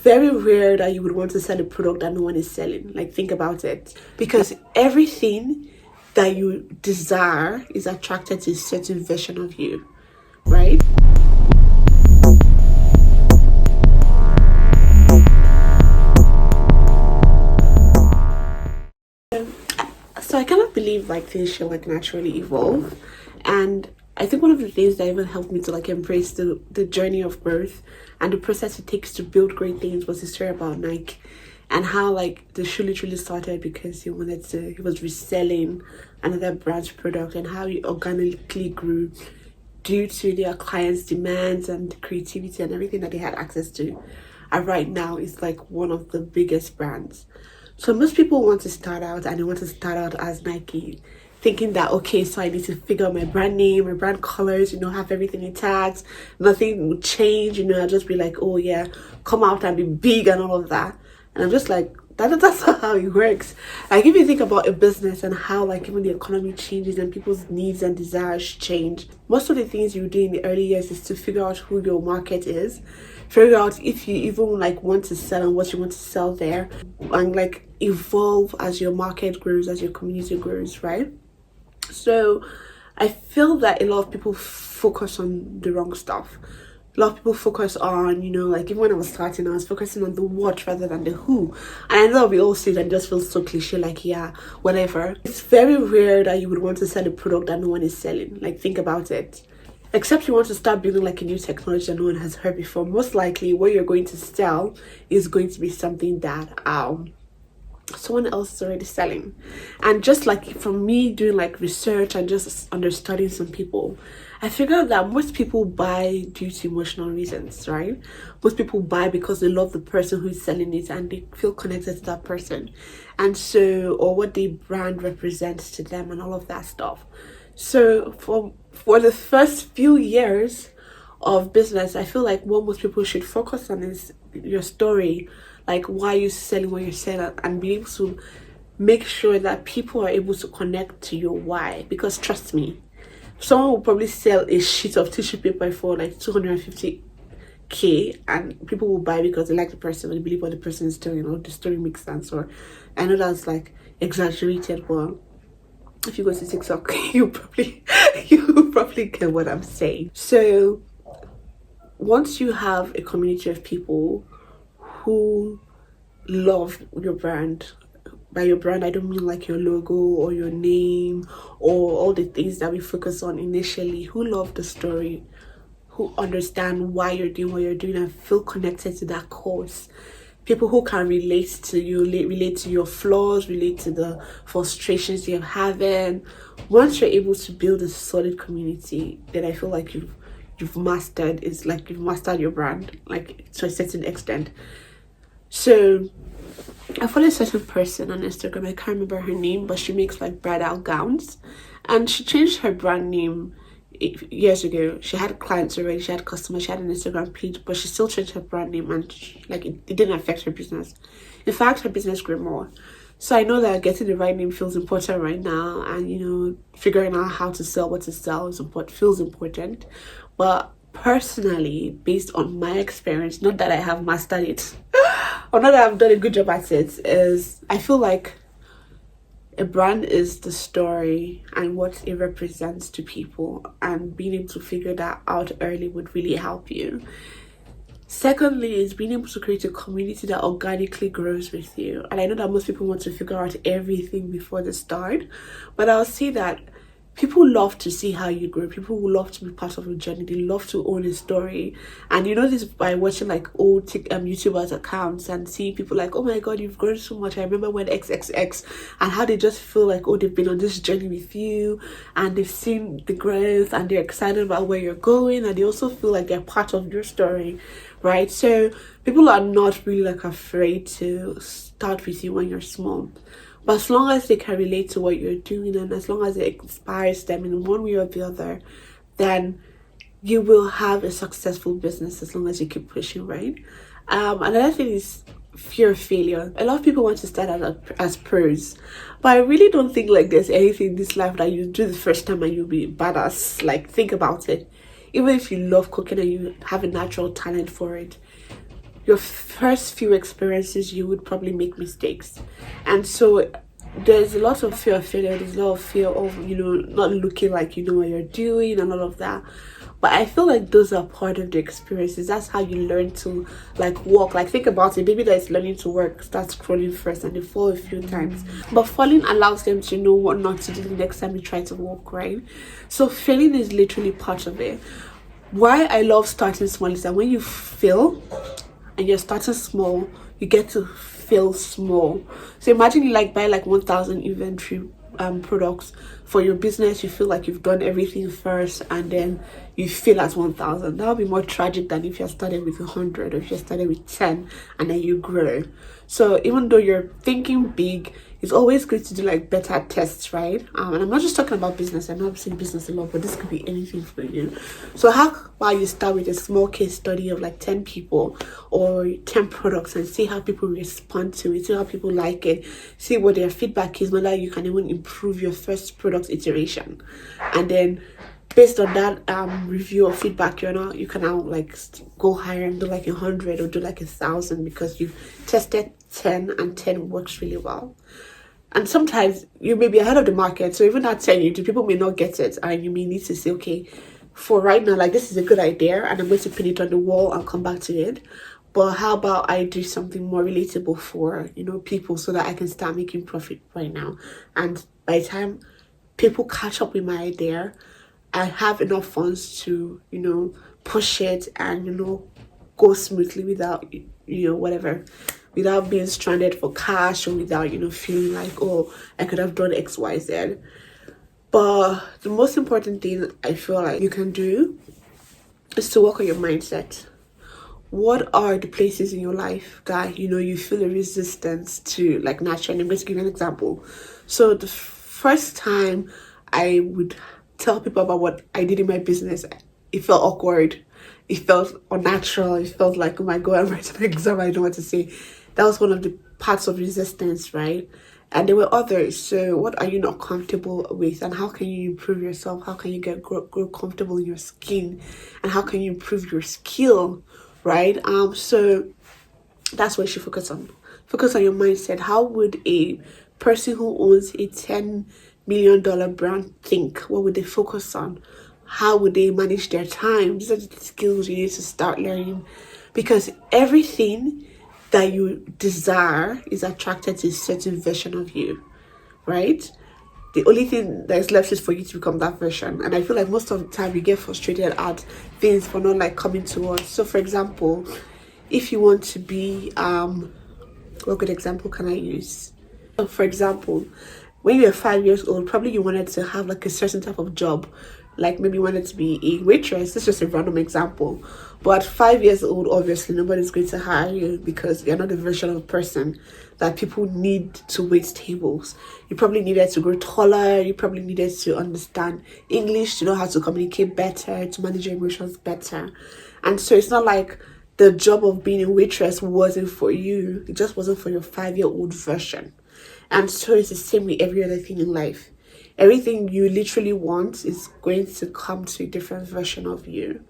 very rare that you would want to sell a product that no one is selling. Like, think about it, because everything that you desire is attracted to a certain version of you, right? So I cannot believe like things should like naturally evolve, and I think one of the things that even helped me to like embrace the journey of growth and the process it takes to build great things was the story about Nike, and how like the shoe literally started because he was reselling another brand's product, and how he organically grew due to their clients' demands and creativity and everything that they had access to. And right now it's like one of the biggest brands. So most people want to start out, and they want to start out as Nike, thinking that, okay, so I need to figure out my brand name, my brand colors, have everything intact, nothing will change, I'll just be like, oh yeah, come out and be big and all of that. And I'm just like, that's not how it works. Like, if you think about a business and how like even the economy changes and people's needs and desires change, most of the things you do in the early years is to figure out who your market is, figure out if you even like want to sell and what you want to sell there, and like evolve as your market grows, as your community grows, right? So I feel that a lot of people focus on the wrong stuff. A lot of people focus on, like even when I was starting, I was focusing on the what rather than the who. And I know we all see that and just feels so cliche, like, yeah, whatever. It's very rare that you would want to sell a product that no one is selling. Like, think about it. Except you want to start building like a new technology that no one has heard before. Most likely what you're going to sell is going to be something that someone else is already selling. And just like from me doing like research and just understanding some people, I figured that most people buy due to emotional reasons, right? Most people buy because they love the person who's selling it and they feel connected to that person, and so, or what the brand represents to them and all of that stuff. So for the first few years of business, I feel like what most people should focus on is your story, like why you're selling what you're selling, and be able to make sure that people are able to connect to your why. Because trust me, someone will probably sell a sheet of tissue paper for like 250k, and people will buy because they like the person and they believe what the person is doing, or the story makes sense. Or I know that's like exaggerated, but if you go to TikTok, you probably get what I'm saying. So once you have a community of people who love your brand, by your brand I don't mean like your logo or your name or all the things that we focus on initially, who love the story, who understand why you're doing what you're doing and feel connected to that cause, people who can relate to you, relate to your flaws, relate to the frustrations you're having. Once you're able to build a solid community, then I feel like you've mastered your brand, like to a certain extent. So I follow a certain person on Instagram, I can't remember her name, but she makes like bridal gowns, and she changed her brand name years ago. She had clients already, she had customers, she had an Instagram page, but she still changed her brand name, and it didn't affect her business. In fact, her business grew more. So I know that getting the right name feels important right now, and figuring out how to sell what to sell feels important. But personally, based on my experience, not that I have mastered it or not that I've done a good job at it, is I feel like a brand is the story and what it represents to people, and being able to figure that out early would really help you. Secondly is being able to create a community that organically grows with you. And I know that most people want to figure out everything before they start, but I'll say that people love to see how you grow. People will love to be part of a journey. They love to own a story. And you know this by watching like old YouTubers accounts and see people like, oh my god, you've grown so much. I remember when XXX, and how they just feel like, oh, they've been on this journey with you and they've seen the growth and they're excited about where you're going, and they also feel like they're part of your story, right? So people are not really like afraid to start with you when you're small. But as long as they can relate to what you're doing, and as long as it inspires them in one way or the other, then you will have a successful business as long as you keep pushing, right? Another thing is fear of failure. A lot of people want to start out as pros, but I really don't think like there's anything in this life that you do the first time and you'll be badass. Like, think about it. Even if you love cooking and you have a natural talent for it, your first few experiences, you would probably make mistakes. And so there's a lot of fear of failure, there's a lot of fear of, not looking like you know what you're doing and all of that. But I feel like those are part of the experiences. That's how you learn to like walk. Like think about it, baby that is learning to work starts crawling first and they fall a few times. But falling allows them to know what not to do the next time you try to walk, right? So failing is literally part of it. Why I love starting small is that when you fail and you're starting small, you get to feel small. So imagine you like buy like 1,000 inventory products for your business. You feel like you've done everything first and then you feel at 1,000. That would be more tragic than if you started with 100 or if you started with 10 and then you grow. So even though you're thinking big, it's always good to do like beta tests, right? And I'm not just talking about business. I know I've seen business a lot, but this could be anything for you. So how about you start with a small case study of like 10 people or 10 products and see how people respond to it, see how people like it, see what their feedback is, whether you can even improve your first product iteration. And then based on that review or feedback, you can now like go higher and do like 100 or do like 1,000 because you've tested 10 and 10 works really well. And sometimes you may be ahead of the market, so even at 10 people may not get it, and you may need to say, okay, for right now, like this is a good idea and I'm going to pin it on the wall and come back to it, but how about I do something more relatable for people so that I can start making profit right now. And by the time people catch up with my idea, I have enough funds to push it and go smoothly without without being stranded for cash or without feeling like, oh, I could have done XYZ. But the most important thing I feel like you can do is to work on your mindset. What are the places in your life that you feel a resistance to, like naturally? I'm going to give you an example. So the first time I would tell people about what I did in my business, it felt awkward, it felt unnatural, it felt like, oh my god, I'm writing an exam, I don't know what to say. That was one of the parts of resistance, right? And there were others. So what are you not comfortable with, and how can you improve yourself? How can you grow comfortable in your skin, and how can you improve your skill, right? So that's what you should focus on. Focus on your mindset. How would a person who owns a $10 million brand think? What would they focus on? How would they manage their time? These are the skills you need to start learning, because everything that you desire is attracted to a certain version of you, right? The only thing that is left is for you to become that version. And I feel like most of the time we get frustrated at things for not like coming to us. So for example, if you want to be what good example can I use? So for example, when you were 5 years old, probably you wanted to have like a certain type of job, like maybe you wanted to be a waitress. This is just a random example. But at 5 years old, obviously nobody's going to hire you because you're not the version of person that people need to wait tables. You probably needed to grow taller, you probably needed to understand English, to know how to communicate better, to manage your emotions better. And so it's not like the job of being a waitress wasn't for you, it just wasn't for your 5-year-old version. And so it's the same with every other thing in life. Everything you literally want is going to come to a different version of you.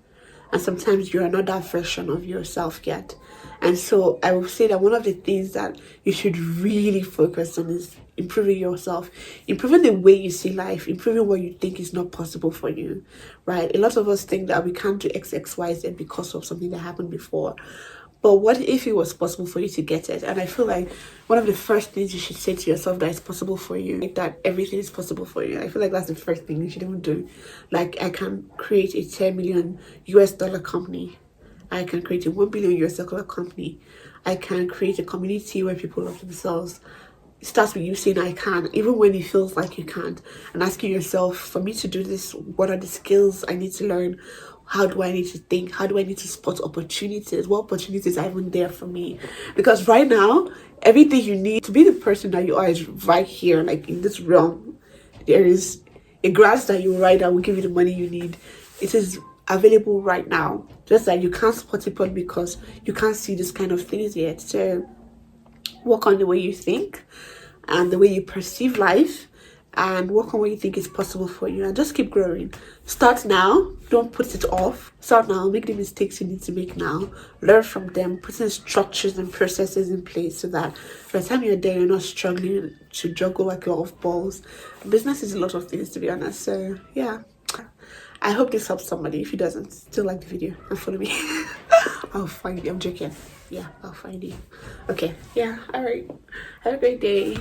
And sometimes you are not that version of yourself yet. And so I would say that one of the things that you should really focus on is improving yourself, improving the way you see life, improving what you think is not possible for you, right? A lot of us think that we can't do X, X, Y, Z because of something that happened before. But what if it was possible for you to get it? And I feel like one of the first things you should say to yourself that it's possible for you, like that everything is possible for you. I feel like that's the first thing you should even do. Like, I can create a $10 million US dollar company. I can create a $1 billion US dollar company. I can create a community where people love themselves. It starts with you saying I can, even when it feels like you can't, and asking yourself, for me to do this, what are the skills I need to learn? How do I need to think? How do I need to spot opportunities? What opportunities are even there for me? Because right now, everything you need to be the person that you are is right here, like in this realm. There is a grant that you write that will give you the money you need. It is available right now. Just that you can't spot it because you can't see this kind of things yet. So work on the way you think and the way you perceive life, and work on what you think is possible for you, and just keep growing. Start now, don't put it off. Start now, make the mistakes you need to make now, learn from them, put in structures and processes in place so that by the time you're there, you're not struggling to juggle like a lot of balls. Business is a lot of things, to be honest. So yeah, I hope this helps somebody. If it doesn't, still like the video and follow me. I'll find you. I'm joking. Yeah, I'll find you. Okay, yeah, all right, have a great day.